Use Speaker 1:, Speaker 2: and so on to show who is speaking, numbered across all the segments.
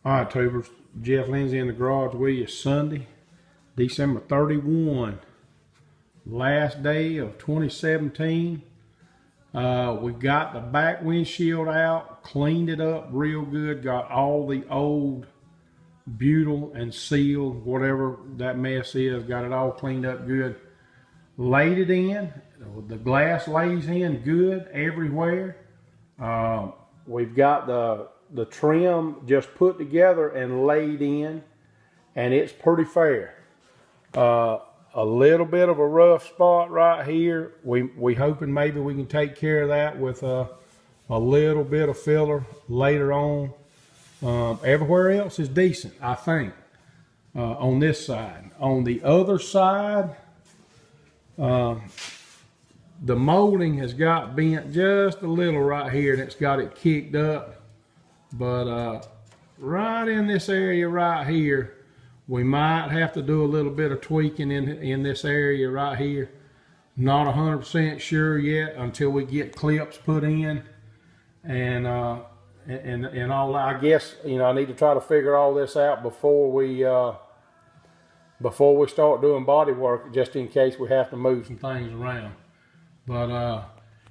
Speaker 1: All right, tubers, Jeff Lindsay in the garage with you. Sunday, December 31, last day of 2017. We got the back windshield out, cleaned it up real good, got all the old butyl and seal, whatever that mess is, got it all cleaned up good. Laid it in. The glass lays in good everywhere. We've got the trim just put together and laid in, and it's pretty fair. A little bit of a rough spot right here. We hoping maybe we can take care of that with a little bit of filler later on. Everywhere else is decent, I think, on this side. On the other side, the molding has got bent just a little right here, and it's got it kicked up. But right in this area right here, we might have to do a little bit of tweaking in this area right here. Not 100% sure yet until we get clips put in and all that. I guess, you know, I need to try to figure all this out before we start doing body work, just in case we have to move some things around. But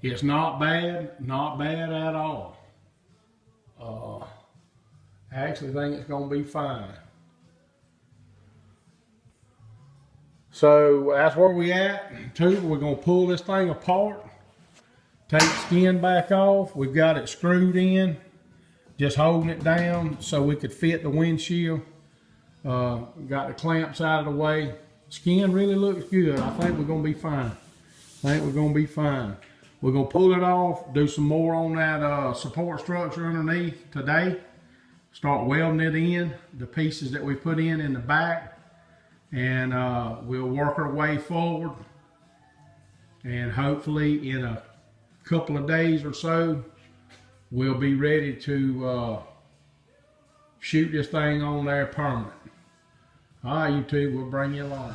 Speaker 1: it's not bad at all. I actually think it's going to be fine. So that's where we at. We're going to pull this thing apart, take the skin back off. We've got it screwed in, just holding it down so we could fit the windshield. Got the clamps out of the way. Skin really looks good. I think we're going to be fine. We're going to pull it off, do some more on that support structure underneath today. Start welding it in, the pieces that we put in the back. And we'll work our way forward. And hopefully in a couple of days or so, we'll be ready to shoot this thing on there permanent. All right, YouTube, we'll bring you along.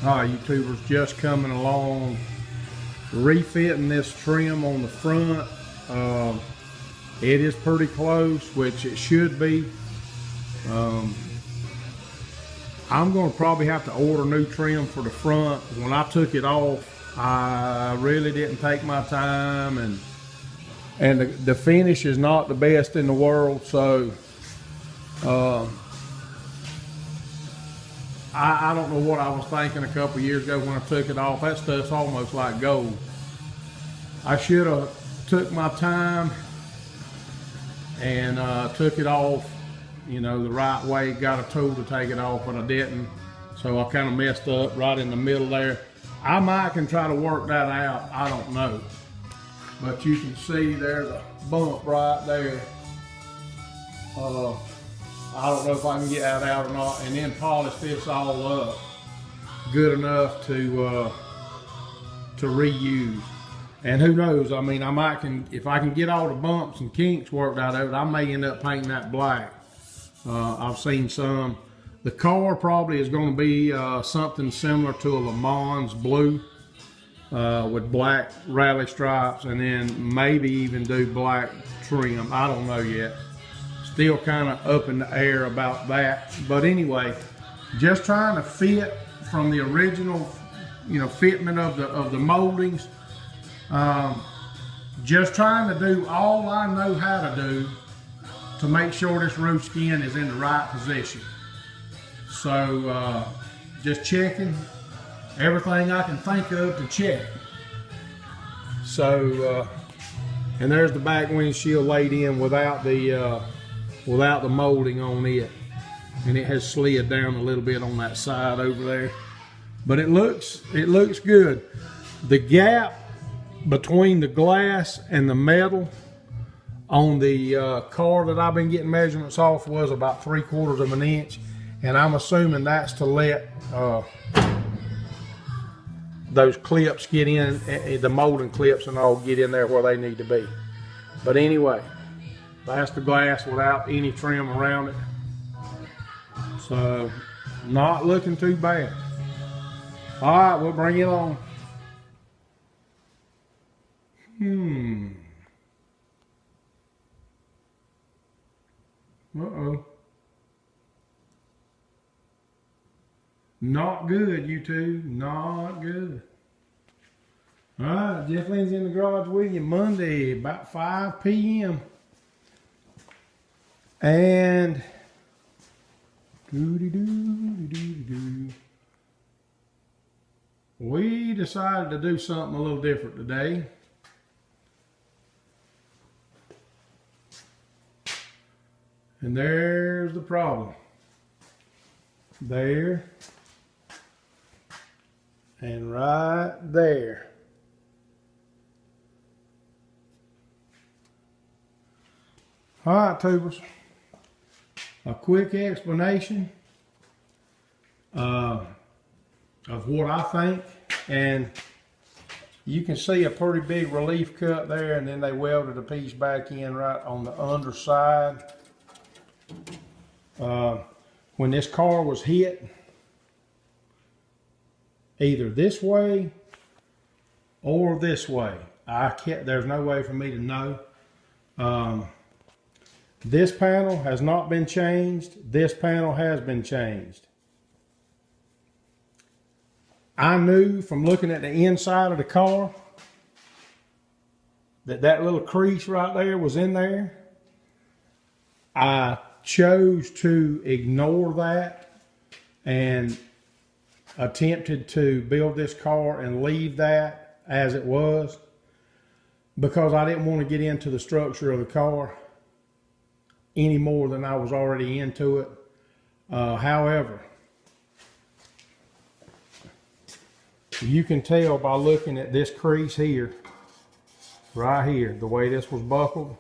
Speaker 1: All right, YouTubers, just coming along, refitting this trim on the front. It is pretty close, which it should be. I'm going to probably have to order new trim for the front. When I took it off, I really didn't take my time, and the finish is not the best in the world. So I don't know what I was thinking a couple years ago when I took it off. That stuff's almost like gold. I should have took my time and took it off, you know, the right way. Got a tool to take it off, but I didn't. So I kind of messed up right in the middle there. I might can try to work that out. I don't know. But you can see there's a bump right there. I don't know if I can get that out or not, and then polish this all up good enough to reuse. And who knows? I mean, if I can get all the bumps and kinks worked out of it, I may end up painting that black. I've seen some. The car probably is going to be something similar to a Le Mans blue with black rally stripes, and then maybe even do black trim. I don't know yet. Still kind of up in the air about that. But anyway, just trying to fit from the original, you know, fitment of the moldings. Just trying to do all I know how to do to make sure this roof skin is in the right position. So just checking everything I can think of to check. So and there's the back windshield laid in without the molding on it, and it has slid down a little bit on that side over there, but it looks good. The gap between the glass and the metal on the car that I've been getting measurements off was about 3/4 of an inch, and I'm assuming that's to let those clips get in, the molding clips and all get in there where they need to be. But anyway, that's the glass without any trim around it. So not looking too bad. All right, we'll bring you along. Uh-oh. Not good, YouTube. Not good. All right, Jeff Lynn's in the garage with you Monday, about 5 p.m. And we decided to do something a little different today. And there's the problem. There. And right there. All right, tubers. A quick explanation of what I think. And you can see a pretty big relief cut there, and then they welded a piece back in right on the underside. When this car was hit, either this way or this way, there's no way for me to know. This panel has not been changed. This panel has been changed. I knew from looking at the inside of the car that little crease right there was in there. I chose to ignore that and attempted to build this car and leave that as it was because I didn't want to get into the structure of the car any more than I was already into it. However, you can tell by looking at this crease here, right here, the way this was buckled,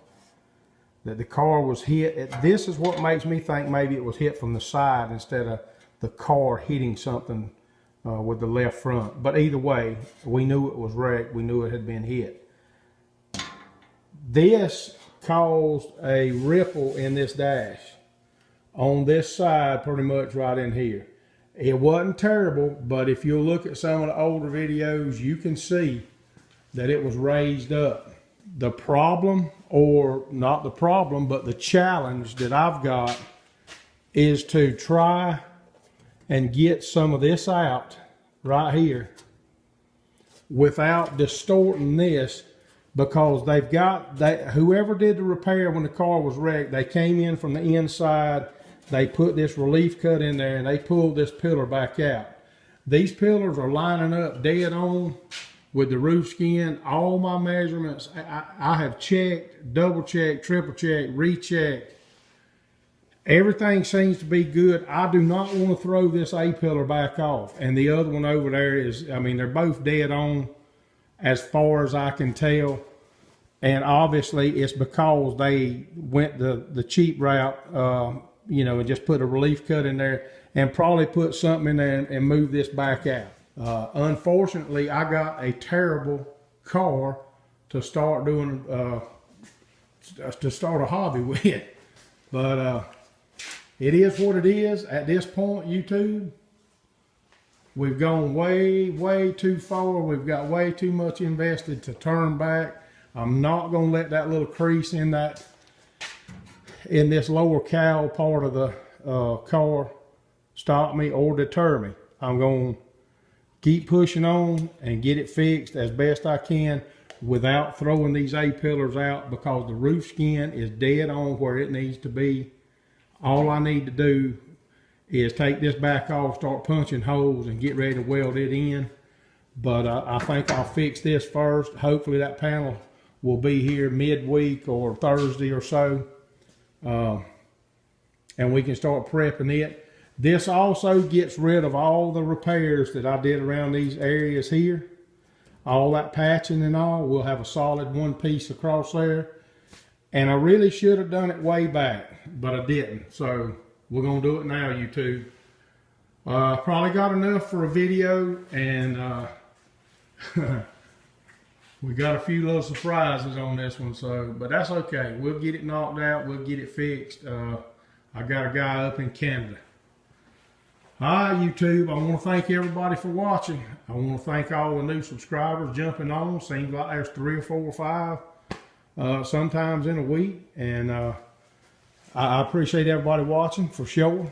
Speaker 1: that the car was hit. This is what makes me think maybe it was hit from the side instead of the car hitting something with the left front. But either way, we knew it was wrecked. We knew it had been hit. This caused a ripple in this dash on this side, pretty much right in here. It wasn't terrible, but if you look at some of the older videos, you can see that it was raised up. The problem, or not the problem, but the challenge that I've got is to try and get some of this out right here without distorting this, because whoever did the repair when the car was wrecked, they came in from the inside, they put this relief cut in there, and they pulled this pillar back out. These pillars are lining up dead on with the roof skin. All my measurements, I have checked, double checked, triple checked, rechecked. Everything seems to be good. I do not want to throw this A-pillar back off. And the other one over there is, I mean, they're both dead on as far as I can tell. And obviously it's because they went the cheap route, you know, and just put a relief cut in there and probably put something in there and move this back out. Unfortunately, I got a terrible car to start doing, to start a hobby with. But it is what it is at this point, YouTube. We've gone way, way too far. We've got way too much invested to turn back. I'm not going to let that little crease in this lower cowl part of the car stop me or deter me. I'm going to keep pushing on and get it fixed as best I can without throwing these A-pillars out, because the roof skin is dead on where it needs to be. All I need to do is take this back off, start punching holes, and get ready to weld it in. But I think I'll fix this first. Hopefully that panel will be here midweek or Thursday or so. And we can start prepping it. This also gets rid of all the repairs that I did around these areas here. All that patching and all, we'll have a solid one piece across there. And I really should have done it way back, but I didn't. So we're going to do it now, YouTube. Probably got enough for a video, and we got a few little surprises on this one, but that's okay. We'll get it knocked out. We'll get it fixed. I got a guy up in Canada. Hi, YouTube. I want to thank everybody for watching. I want to thank all the new subscribers jumping on. Seems like there's 3 or 4 or 5 sometimes in a week. And I appreciate everybody watching for sure.